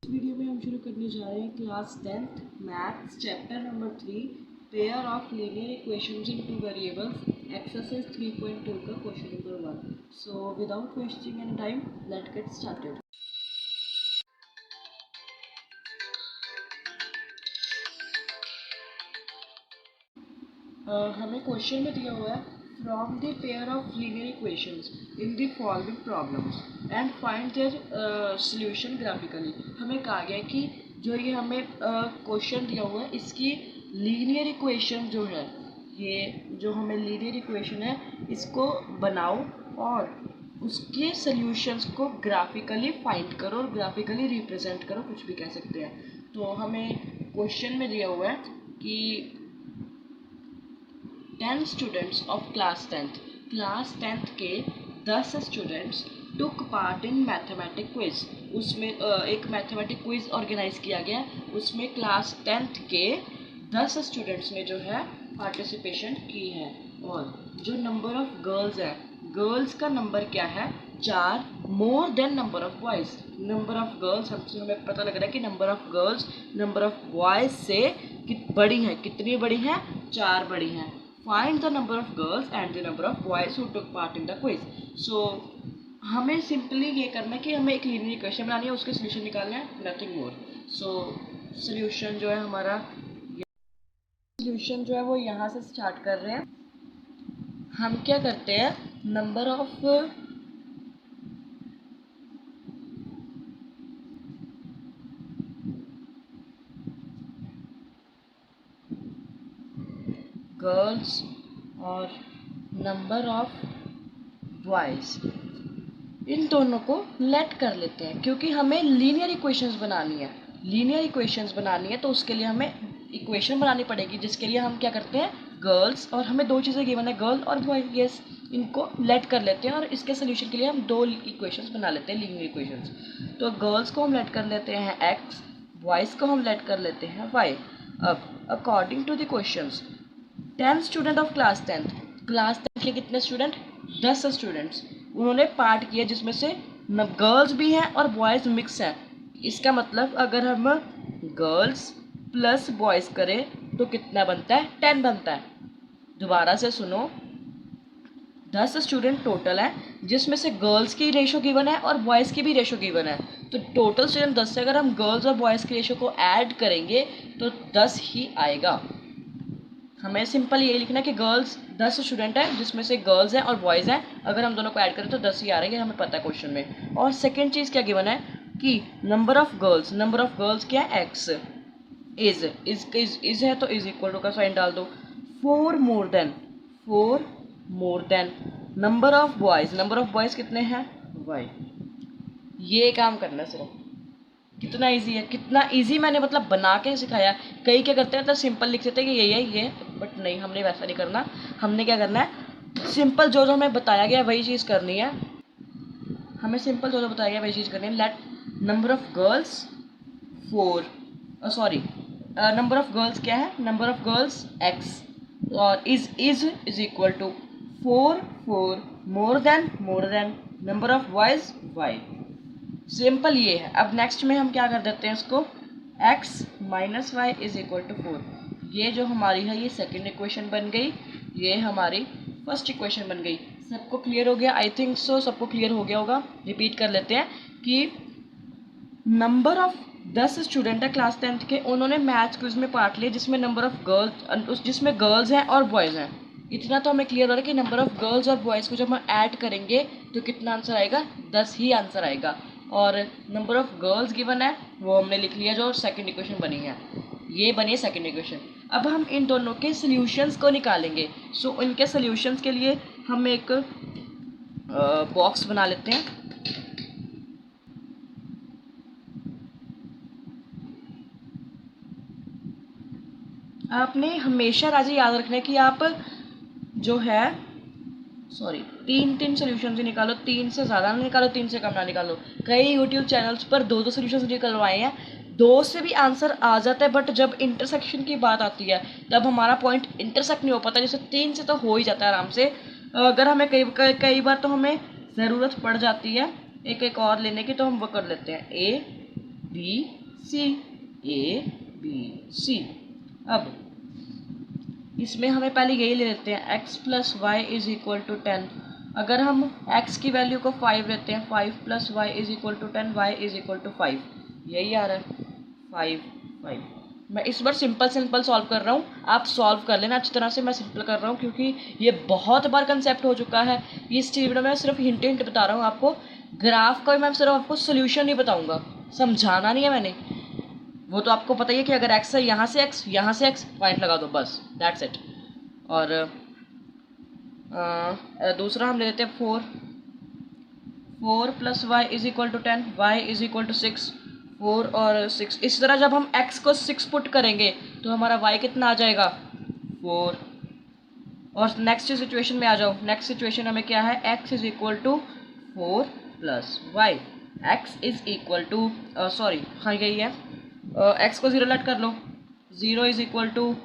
Video में हम शुरू करने जा रहे हैं class 10th maths chapter number 3 pair of linear equations in two variables exercise 3.2 का question number 1। So without wasting any time let's get started. हमें क्वेश्चन में दिया हुआ है from the pair of linear equations in the following problems and find their solution graphically. हमें कहा गया कि जो ये हमें क्वेश्चन दिया हुआ है इसकी लीनियर इक्वेशन जो है, ये जो हमें लीनियर इक्वेशन है इसको बनाओ और उसके सॉल्यूशंस को ग्राफिकली फाइंड करो और ग्राफिकली रिप्रेजेंट करो, कुछ भी कह सकते हैं। तो हमें क्वेश्चन में दिया हुआ है कि 10 स्टूडेंट्स ऑफ क्लास 10th के 10 students took part in mathematic quiz. उसमें एक मैथमेटिक क्विज ऑर्गेनाइज किया गया, उसमें क्लास 10th के 10 स्टूडेंट्स ने जो है पार्टिसिपेशन की है। और जो नंबर ऑफ गर्ल्स है, गर्ल्स का नंबर क्या है 4, more than number of boys. Number of girls हमें पता लग रहा है कि number of girls number of boys से बड़ी हैं। कितनी बड़ी हैं? 4 बड़ी हैं। Find the number of girls and the number of boys who took part in the quiz. So हमें सिंपली ये करना है कि हमें एक लीनियर इक्वेशन बनानी है, उसके सोल्यूशन निकालना है, नथिंग मोर। सो सोल्यूशन जो है हमारा, सोल्यूशन जो है वो यहाँ से स्टार्ट कर रहे हैं। हम क्या करते हैं, नंबर ऑफ गर्ल्स और नंबर ऑफ बॉयज़, इन दोनों को लेट कर लेते हैं क्योंकि हमें लीनियर इक्वेशंस बनानी है। लीनियर इक्वेशंस बनानी है तो उसके लिए हमें इक्वेशन बनानी पड़ेगी, जिसके लिए हम क्या करते हैं, गर्ल्स और हमें दो चीज़ें गिवन है, गर्ल और बॉय। यस, इनको लेट कर लेते हैं और इसके सोल्यूशन के लिए हम दो इक्वेशंस बना लेते हैं, लीनियर इक्वेशंस। तो गर्ल्स को हम लेट कर लेते हैं एक्स, बॉयज़ को हम लेट कर लेते हैं वाई। अब according to the questions 10 student of class 10th के कितने स्टूडेंट? 10 स्टूडेंट्स उन्होंने पार्ट किया, जिसमें से गर्ल्स भी हैं और बॉयज़ मिक्स हैं। इसका मतलब अगर हम गर्ल्स प्लस बॉयज़ करें तो कितना बनता है? 10 बनता है। दोबारा से सुनो, 10 स्टूडेंट टोटल है, जिसमें से गर्ल्स की रेशो गिवन है और बॉयज़ की भी रेशो गिवन है। तो टोटल स्टूडेंट 10 से अगर हम गर्ल्स और बॉयज़ की रेशो को ऐड करेंगे तो 10 ही आएगा। हमें सिंपल ये लिखना है कि गर्ल्स 10 स्टूडेंट है, जिसमें से गर्ल्स हैं और बॉयज़ हैं। अगर हम दोनों को ऐड करें तो 10 ही आ रहा है, हमें पता है क्वेश्चन में। और सेकंड चीज़ क्या गिवन है कि नंबर ऑफ गर्ल्स क्या है? एक्स। इज है तो इज इक्वल टू का साइन डाल दो। 4 more than number of boys कितने हैं? वाई। ये काम करना है सिर्फ। कितना इजी है, कितना इजी मैंने मतलब बना के सिखाया। कई क्या करते हैं, मतलब सिंपल लिख देते हैं कि ये, बट नहीं, हमने वैसा नहीं करना। हमने क्या करना है, सिंपल जो हमें बताया गया वही चीज़ करनी है। हमें सिंपल जो बताया गया वही चीज़ करनी है। Let number of girls 4, number of girls क्या है? नंबर ऑफ गर्ल्स एक्स और is equal to 4 more than number of boys y. Simple ये है। अब नेक्स्ट में हम क्या कर देते हैं इसको, x minus y is equal to 4। ये जो हमारी है ये सेकंड इक्वेशन बन गई, ये हमारी फर्स्ट इक्वेशन बन गई। सबको क्लियर हो गया? आई थिंक सो, सबको क्लियर हो गया होगा। रिपीट कर लेते हैं कि नंबर ऑफ 10 स्टूडेंट है क्लास 10th के, उन्होंने मैथ्स क्विज में पार्ट लिया, जिसमें नंबर ऑफ गर्ल्स, जिसमें गर्ल्स हैं और बॉयज़ हैं। इतना तो हमें क्लियर हो रहा है कि नंबर ऑफ गर्ल्स और बॉयज़ को जब हम ऐड करेंगे तो कितना आंसर आएगा? 10 ही आंसर आएगा। और नंबर ऑफ गर्ल्स गिवन है वो हमने लिख लिया, जो सेकंड इक्वेशन बनी है, ये बनी है सेकंड इक्वेशन। अब हम इन दोनों के सॉल्यूशंस को निकालेंगे। सो इनके सॉल्यूशंस के लिए हम एक बॉक्स बना लेते हैं। आपने हमेशा राजी याद रखना है कि आप जो है तीन सॉल्यूशंस ही निकालो, 3 से ज़्यादा ना निकालो, 3 से कम ना निकालो। कई यूट्यूब चैनल्स पर 2 सॉल्यूशंस निकलवाए हैं, 2 से भी आंसर आ जाता है, बट जब इंटरसेक्शन की बात आती है तब हमारा पॉइंट इंटरसेक्ट नहीं हो पाता। जैसे 3 से तो हो ही जाता है आराम से। अगर हमें कई बार तो हमें ज़रूरत पड़ जाती है एक और लेने की, तो हम वो कर लेते हैं, A B C, A B C. अब इसमें हमें पहले यही ले लेते हैं x plus y is equal to 10। अगर हम x की वैल्यू को 5 लेते हैं, 5 plus y is equal to 10, y is equal to 5, यही आ रहा है 5 5। मैं इस बार सिंपल सॉल्व कर रहा हूँ, आप सॉल्व कर लेना अच्छी तरह से। मैं सिंपल कर रहा हूँ क्योंकि ये बहुत बार कंसेप्ट हो चुका है। इस वीडियो में सिर्फ हिंट बता रहा हूँ आपको, ग्राफ का भी मैं सिर्फ आपको सोल्यूशन नहीं बताऊँगा, समझाना नहीं है मैंने। वो तो आपको पता ही है कि अगर x है, यहाँ से x पॉइंट लगा दो, बस दैट्स इट। और दूसरा हम ले लेते हैं 4 plus y is equal to 10, y is equal to 6, 4 और 6। इस तरह जब हम x को 6 पुट करेंगे तो हमारा y कितना आ जाएगा 4। और नेक्स्ट सिचुएशन में आ जाओ। नेक्स्ट सिचुएशन हमें क्या है, x is equal to 4 plus y, x is equal to sorry हाँ यही है, x को 0 लेट कर लो, 0 इज इक्वल टू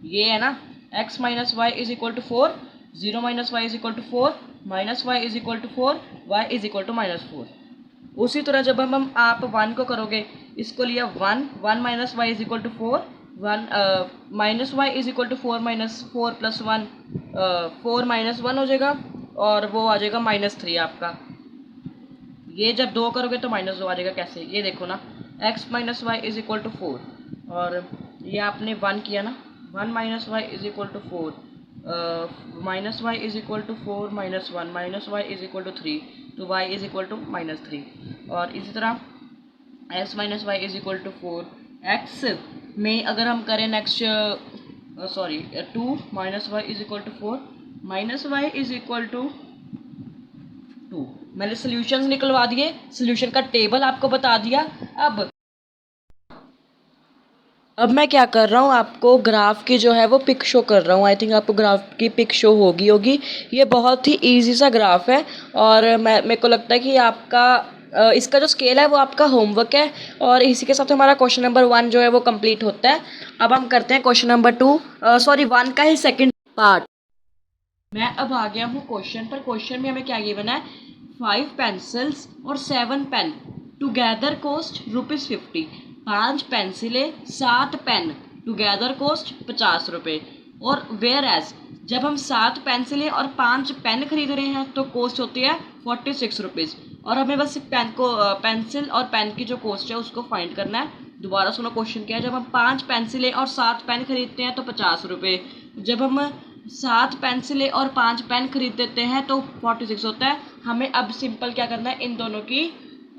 ये है ना, x minus y is equal to 4, 0 minus y is equal to 4, minus y is equal to 4, y is equal to -4। उसी तरह जब हम आप 1 को करोगे, इसको लिया 1 minus y is equal to 4, 1 minus y is equal to 4 minus 4 plus 1, 4 minus 1 हो जाएगा और वो आ जाएगा -3 आपका। ये जब 2 करोगे तो -2 आ जाएगा। कैसे, ये देखो ना, x minus y is equal to 4 और ये आपने 1 किया ना, 1 minus y is equal to 4, minus y is equal to 4 minus 1, minus y is equal to 3, तो y इज इक्वल टू -3। और इसी तरह x minus y is equal to 4, x में अगर हम करें next 2 minus y is equal to 4, minus y is equal to 2। मैंने solutions निकलवा दिए, सॉल्यूशन का टेबल आपको बता दिया। अब मैं क्या कर रहा हूँ, आपको ग्राफ की जो है वो पिक शो कर रहा हूँ। आई थिंक आपको ग्राफ की पिक शो होगी। ये बहुत ही इजी सा ग्राफ है और मेरे को लगता है कि आपका इसका जो स्केल है वो आपका होमवर्क है। और इसी के साथ हमारा क्वेश्चन नंबर 1 जो है वो कंप्लीट होता है। अब हम करते हैं क्वेश्चन नंबर 1 का ही सेकेंड पार्ट। मैं अब आ गया हूँ क्वेश्चन पर। क्वेश्चन में हमें क्या गिवन है, 5 पेंसिल्स और 7 पेन टुगेदर कोस्ट ₹50। 5 पेंसिलें 7 पेन टुगेदर कोस्ट 50 रुपये। और वेयर एज जब हम 7 पेंसिलें और 5 पेन खरीद रहे हैं तो कोस्ट होती है 46 रुपीज़। और हमें बस पेंसिल और पेन की जो कोस्ट है उसको फाइंड करना है। दोबारा सुनो क्वेश्चन क्या है, जब हम 5 पेंसिलें और 7 पेन खरीदते हैं तो 50 रुपये, जब हम 7 पेंसिलें और 5 पेन खरीद देते हैं तो 46 होता है। हमें अब सिंपल क्या करना है, इन दोनों की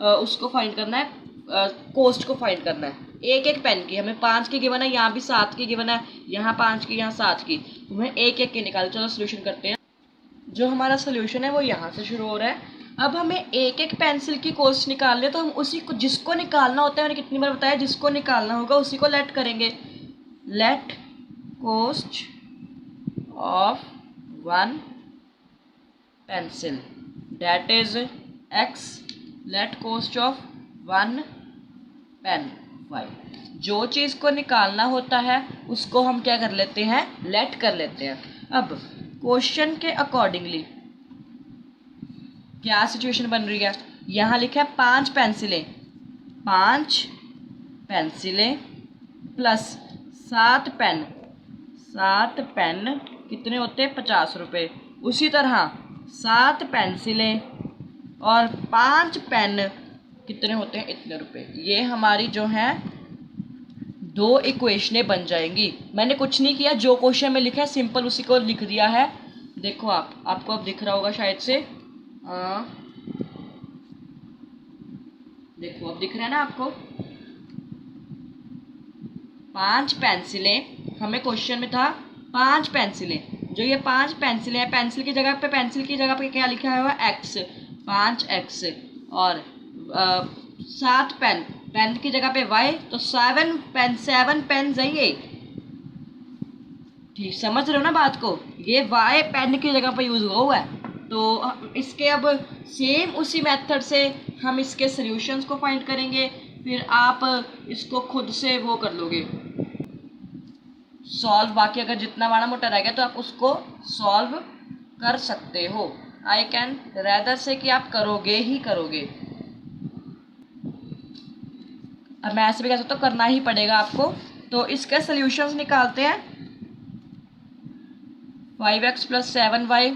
उसको फाइंड करना है, कोस्ट को फाइंड करना है। एक एक पेन की हमें 5 की गिवन है, यहाँ भी 7 की गिवन है, यहाँ 5 की, यहाँ 7 की, हमें एक एक की निकाल। चलो सोल्यूशन करते हैं। जो हमारा सोल्यूशन है वो यहाँ से शुरू हो रहा है। अब हमें एक एक पेंसिल की कोस्ट निकालनी है तो हम उसी को, जिसको निकालना होता है, मैंने कितनी बार बताया, जिसको निकालना होगा उसी को लेट करेंगे। Let cost of 1 pencil, that is x, let cost of 1 pen 5। जो चीज़ को निकालना होता है उसको हम क्या कर लेते हैं, लेट कर लेते हैं। अब क्वेश्चन के अकॉर्डिंगली क्या सिचुएशन बन रही है, यहाँ लिखा है 5 पेंसिलें, 5 पेंसिलें प्लस 7 पेन, 7 पेन कितने होते हैं 50 रुपये। उसी तरह 7 पेंसिलें और 5 पेन कितने होते हैं इतने रुपए। ये हमारी जो है 2 इक्वेशनें बन जाएंगी। मैंने कुछ नहीं किया, जो क्वेश्चन में लिखा है सिंपल उसी को लिख दिया है। देखो आपको अब दिख रहा होगा शायद से, देखो अब दिख रहा है ना आपको। 5 पेंसिलें, हमें क्वेश्चन में था 5 पेंसिलें, जो ये 5 पेंसिलें हैं, पेंसिल की जगह पे क्या लिखा हुआ है x, 5x। और 7 पेन, पेन की जगह पे y, तो 7 पेन जाइए। ठीक समझ रहे हो ना बात को, ये y पेन की जगह पे यूज हुआ है। तो इसके अब सेम उसी मेथड से हम इसके सॉल्यूशंस को फाइंड करेंगे, फिर आप इसको खुद से वो कर लोगे सॉल्व। बाकी अगर जितना बड़ा मोटा रह गया तो आप उसको सॉल्व कर सकते हो। आई कैन रेदर से कि आप करोगे ही करोगे। अब मैं ऐसे भी कह सकता हूँ, करना ही पड़ेगा आपको। तो इसके सॉल्यूशंस निकालते हैं। 5x + 7y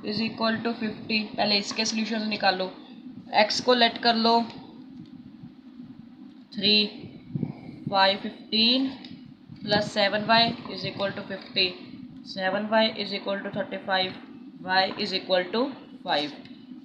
is equal to 50। पहले इसके सॉल्यूशंस निकालो। x को लेट कर लो 3, 5, 15 + 7y is equal to 50। 7y is equal to 35, y is equal to 5।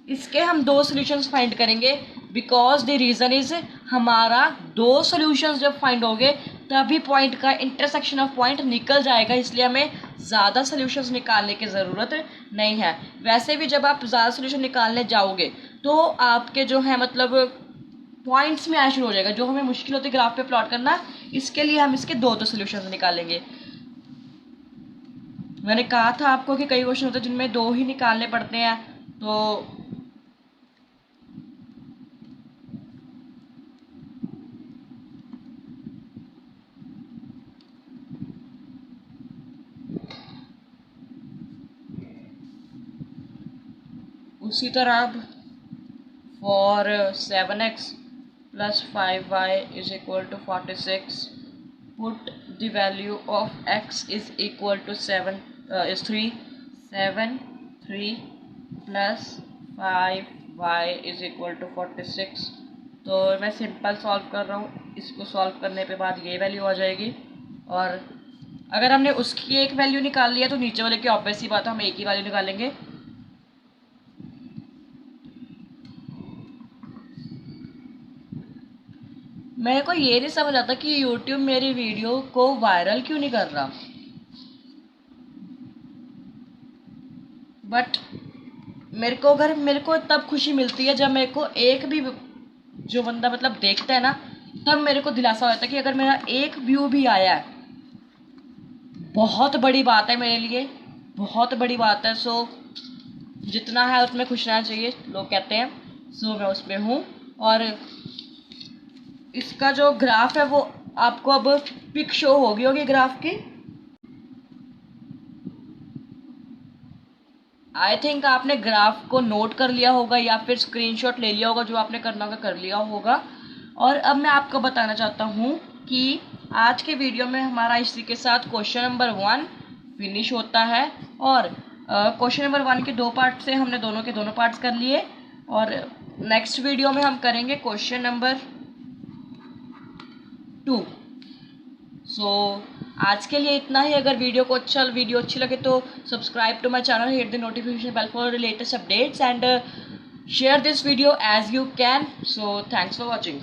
इसके हम दो सॉल्यूशंस फाइंड करेंगे, बिकॉज द रीज़न इज हमारा दो सॉल्यूशंस जब फाइंड होंगे तभी पॉइंट का इंटरसेक्शन ऑफ पॉइंट निकल जाएगा, इसलिए हमें ज़्यादा सॉल्यूशंस निकालने की ज़रूरत नहीं है। वैसे भी जब आप ज़्यादा सॉल्यूशन निकालने जाओगे तो आपके जो है मतलब पॉइंट्स में आना शुरू हो जाएगा, जो हमें मुश्किल होती है ग्राफ पे प्लॉट करना। इसके लिए हम इसके दो सॉल्यूशंस निकालेंगे। मैंने कहा था आपको कि कई क्वेश्चन होते हैं जिनमें दो ही निकालने पड़ते हैं, तो उसी तरह अब for 7x + 5y is equal to 46 put the value of x is equal to 7 is 3 7 3 + 5y is equal to 46। तो मैं सिंपल सॉल्व कर रहा हूँ। इसको सॉल्व करने के बाद ये वैल्यू आ जाएगी, और अगर हमने उसकी एक वैल्यू निकाल लिया तो नीचे वाले की ऑब्वियस सी बात है हम एक ही वैल्यू निकालेंगे। मेरे को ये नहीं समझ आता कि YouTube मेरी वीडियो को वायरल क्यों नहीं कर रहा, बट मेरे को तब खुशी मिलती है जब मेरे को एक भी जो बंदा मतलब देखता है ना, तब मेरे को दिलासा हो जाता है कि अगर मेरा एक व्यू भी आया है, बहुत बड़ी बात है मेरे लिए, बहुत बड़ी बात है। सो जितना है उसमें खुश रहना चाहिए, लोग कहते हैं। सो मैं उसमें हूँ, और इसका जो ग्राफ है वो आपको अब पिक शो होगी ग्राफ की। आई थिंक आपने ग्राफ को नोट कर लिया होगा या फिर स्क्रीनशॉट ले लिया होगा, जो आपने करना होगा कर लिया होगा। और अब मैं आपको बताना चाहता हूँ कि आज के वीडियो में हमारा इसी के साथ क्वेश्चन नंबर 1 फिनिश होता है, और क्वेश्चन नंबर 1 के दो पार्ट से हमने दोनों के दोनों पार्ट्स कर लिए, और नेक्स्ट वीडियो में हम करेंगे क्वेश्चन नंबर 2। सो आज के लिए इतना ही। अगर वीडियो अच्छी लगे तो subscribe to my channel, hit the notification bell for latest updates, and share this video as you can. So thanks for watching.